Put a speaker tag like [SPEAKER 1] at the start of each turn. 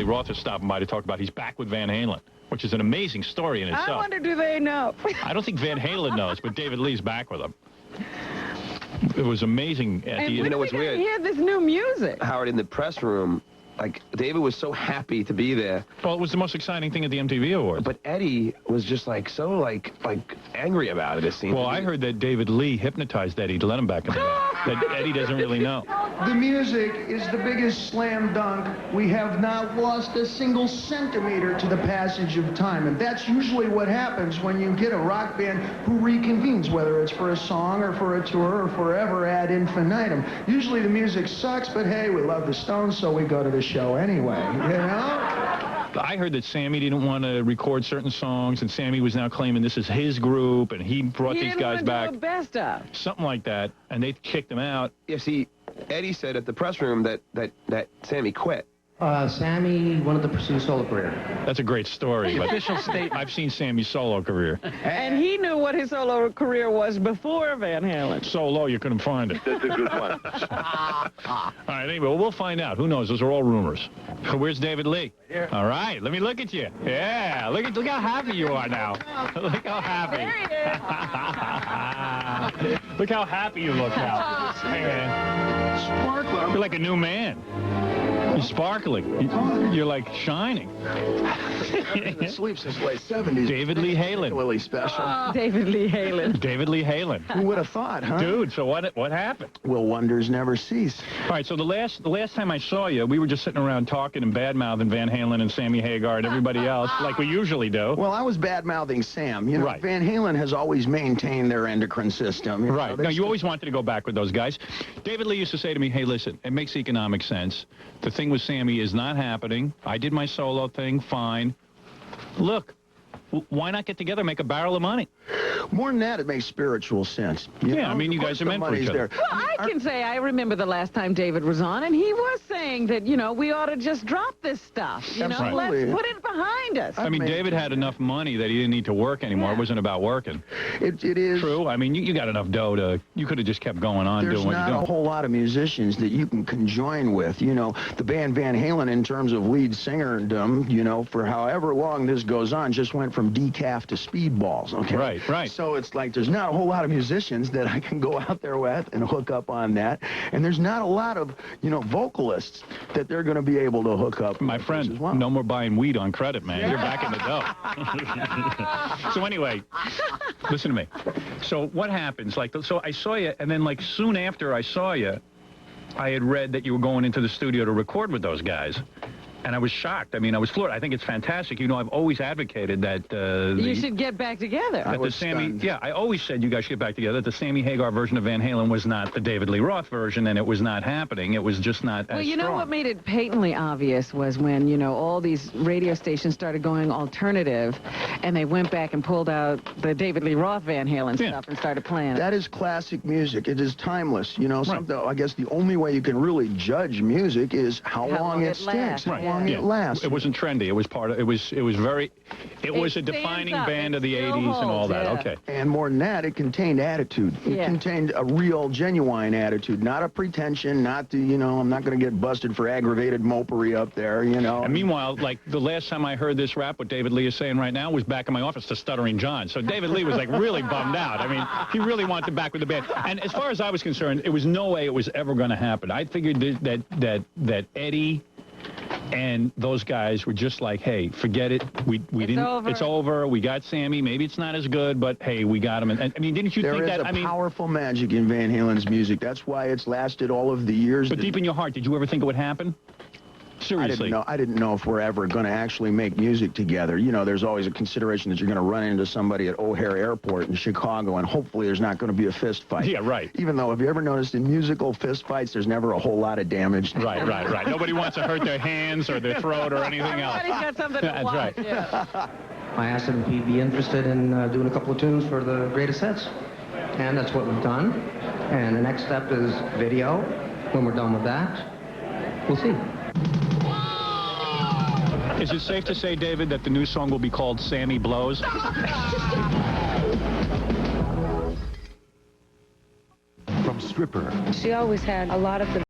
[SPEAKER 1] Lee Roth is stopping by to talk about he's back with Van Halen, which is an amazing story in itself.
[SPEAKER 2] I wonder, do they know?
[SPEAKER 1] I don't think Van Halen knows, but David Lee's back with him. It was amazing.
[SPEAKER 2] You know what's weird? Hear this new music.
[SPEAKER 3] Howard, in the press room, like, David was so happy to be there.
[SPEAKER 1] Well, it was the most exciting thing at the MTV Awards.
[SPEAKER 3] But Eddie was just, like, so, like angry about it, it seemed.
[SPEAKER 1] Well, I heard that David Lee hypnotized Eddie to let him back in the band. That Eddie doesn't really know.
[SPEAKER 4] The music is the biggest slam dunk. We have not lost a single centimeter to the passage of time. And that's usually what happens when you get a rock band who reconvenes, whether it's for a song or for a tour or forever ad infinitum. Usually the music sucks, but hey, we love the Stones, so we go to the show anyway, you know?
[SPEAKER 1] I heard that Sammy didn't want to record certain songs, and Sammy was now claiming this is his group, and he brought these guys back.
[SPEAKER 2] Do a best of.
[SPEAKER 1] Something like that, and they kicked him out.
[SPEAKER 3] Yeah, see, Eddie said at the press room that Sammy quit.
[SPEAKER 5] Sammy wanted to pursue a solo career.
[SPEAKER 1] That's a great story. But official statement. I've seen Sammy's solo career.
[SPEAKER 2] And he knew what his solo career was before Van Halen.
[SPEAKER 1] So low you couldn't find it.
[SPEAKER 3] That's a good one.
[SPEAKER 1] All right, anyway, well, we'll find out. Who knows? Those are all rumors. Where's David Lee?
[SPEAKER 4] Here.
[SPEAKER 1] All right, let me look at you. Yeah, look how happy you are now. Look how happy.
[SPEAKER 2] There he is.
[SPEAKER 1] Look how happy you look now. Hey, man.
[SPEAKER 4] Sparkler.
[SPEAKER 1] You're like a new man. You're sparkling. You're like shining.
[SPEAKER 4] I've been asleep since late 70s.
[SPEAKER 1] David Lee Halen.
[SPEAKER 4] Really special.
[SPEAKER 2] David Lee Halen.
[SPEAKER 1] David Lee Halen.
[SPEAKER 4] Who would have thought, huh?
[SPEAKER 1] Dude, so what happened?
[SPEAKER 4] Will wonders never cease.
[SPEAKER 1] All right, so the last time I saw you, we were just sitting around talking and bad-mouthing Van Halen and Sammy Hagar and everybody else, like we usually do.
[SPEAKER 4] Well, I was bad-mouthing Sam. You know,
[SPEAKER 1] Right.
[SPEAKER 4] Van Halen has always maintained their endocrine system. You
[SPEAKER 1] Right.
[SPEAKER 4] know,
[SPEAKER 1] No, you always wanted to go back with those guys. David Lee used to say to me, hey, listen, it makes economic sense. The thing with Sammy is not happening. I did my solo thing, fine. Look, why not get together, make a barrel of money?
[SPEAKER 4] More than that, it makes spiritual sense. You know?
[SPEAKER 1] I mean, you
[SPEAKER 4] Of
[SPEAKER 1] guys
[SPEAKER 4] course
[SPEAKER 1] are
[SPEAKER 4] the
[SPEAKER 1] meant for
[SPEAKER 4] money's
[SPEAKER 1] each other.
[SPEAKER 4] there.
[SPEAKER 2] Well, I can say I remember the last time David was on, and he was saying that, you know, we ought to just drop this stuff. You know,
[SPEAKER 4] Absolutely.
[SPEAKER 2] let's put it behind us.
[SPEAKER 1] I mean, David had enough money that he didn't need to work anymore.
[SPEAKER 2] Yeah.
[SPEAKER 1] It wasn't about working.
[SPEAKER 4] It is.
[SPEAKER 1] True. I mean, you got enough dough to, you could have just kept going on
[SPEAKER 4] There's
[SPEAKER 1] doing what
[SPEAKER 4] not
[SPEAKER 1] you're
[SPEAKER 4] a
[SPEAKER 1] doing.
[SPEAKER 4] whole lot of musicians that you can conjoin with. You know, the band Van Halen, in terms of lead singerdom, you know, for however long this goes on, just went from decaf to speedballs, okay?
[SPEAKER 1] Right, right.
[SPEAKER 4] So it's like there's not a whole lot of musicians that I can go out there with and hook up on that. And there's not a lot of, you know, vocalists that they're going to be able to hook up
[SPEAKER 1] My
[SPEAKER 4] with
[SPEAKER 1] friend,
[SPEAKER 4] as well.
[SPEAKER 1] no more buying weed on credit, man. You're back in the dough. So anyway, listen to me. So what happens? Like, so I saw you, and then like soon after I saw you, I had read that you were going into the studio to record with those guys. And I was shocked. I mean, I was floored. I think it's fantastic. You know, I've always advocated that
[SPEAKER 2] you should get back together.
[SPEAKER 4] I
[SPEAKER 1] that the
[SPEAKER 4] was
[SPEAKER 1] Sammy,
[SPEAKER 4] stunned.
[SPEAKER 1] yeah, I always said you guys should get back together. That the Sammy Hagar version of Van Halen was not the David Lee Roth version, and it was not happening. It was just not
[SPEAKER 2] Well,
[SPEAKER 1] as
[SPEAKER 2] you know
[SPEAKER 1] strong.
[SPEAKER 2] what made it patently obvious was when, you know, all these radio stations started going alternative, and they went back and pulled out the David Lee Roth Van Halen
[SPEAKER 1] Yeah.
[SPEAKER 2] stuff and started playing it.
[SPEAKER 4] That is classic music. It is timeless. You know,
[SPEAKER 1] Right.
[SPEAKER 4] something, I guess the only way you can really judge music is how long it sticks,
[SPEAKER 2] lasts.
[SPEAKER 4] how
[SPEAKER 2] Right.
[SPEAKER 4] long
[SPEAKER 1] Yeah.
[SPEAKER 4] it lasts.
[SPEAKER 1] It wasn't trendy. It was part of. It was very. It was a
[SPEAKER 2] stands
[SPEAKER 1] defining
[SPEAKER 2] up.
[SPEAKER 1] band
[SPEAKER 2] It
[SPEAKER 1] of the
[SPEAKER 2] still
[SPEAKER 1] 80s and all
[SPEAKER 2] holds,
[SPEAKER 1] that.
[SPEAKER 2] yeah.
[SPEAKER 1] Okay.
[SPEAKER 4] And more than that, it contained attitude. It
[SPEAKER 2] Yeah.
[SPEAKER 4] contained a real, genuine attitude, not a pretension, not the, you know, I'm not going to get busted for aggravated mopery up there, you know.
[SPEAKER 1] And meanwhile, like the last time I heard this rap, what David Lee is saying right now, was back in my office to Stuttering John. So David Lee was like really bummed out. I mean, he really wanted to back with the band. And as far as I was concerned, it was no way it was ever going to happen. I figured that Eddie and those guys were just like, hey, forget it. We didn't.
[SPEAKER 2] Over.
[SPEAKER 1] It's over. We got Sammy. Maybe it's not as good, but hey, we got him. And I mean, didn't you
[SPEAKER 4] There
[SPEAKER 1] think
[SPEAKER 4] is
[SPEAKER 1] that?
[SPEAKER 4] a
[SPEAKER 1] I mean,
[SPEAKER 4] powerful magic in Van Halen's music. That's why it's lasted all of the years.
[SPEAKER 1] but
[SPEAKER 4] that-
[SPEAKER 1] deep in your heart, did you ever think it would happen? Seriously.
[SPEAKER 4] I didn't know if we're ever going to actually make music together. You know, there's always a consideration that you're going to run into somebody at O'Hare Airport in Chicago, and hopefully there's not going to be a fist fight.
[SPEAKER 1] Yeah, right.
[SPEAKER 4] Even though, have you ever noticed in musical fist fights, there's never a whole lot of damage.
[SPEAKER 1] Right. Nobody wants to hurt their hands or their throat or anything else.
[SPEAKER 2] Everybody's got something to
[SPEAKER 1] That's
[SPEAKER 2] watch.
[SPEAKER 1] right.
[SPEAKER 2] Yeah.
[SPEAKER 5] I asked him if he'd be interested in doing a couple of tunes for the greatest hits. And that's what we've done. And the next step is video. When we're done with that, we'll see.
[SPEAKER 1] Is it safe to say, David, that the new song will be called Sammy Blows?
[SPEAKER 6] From stripper
[SPEAKER 7] She always had a lot of the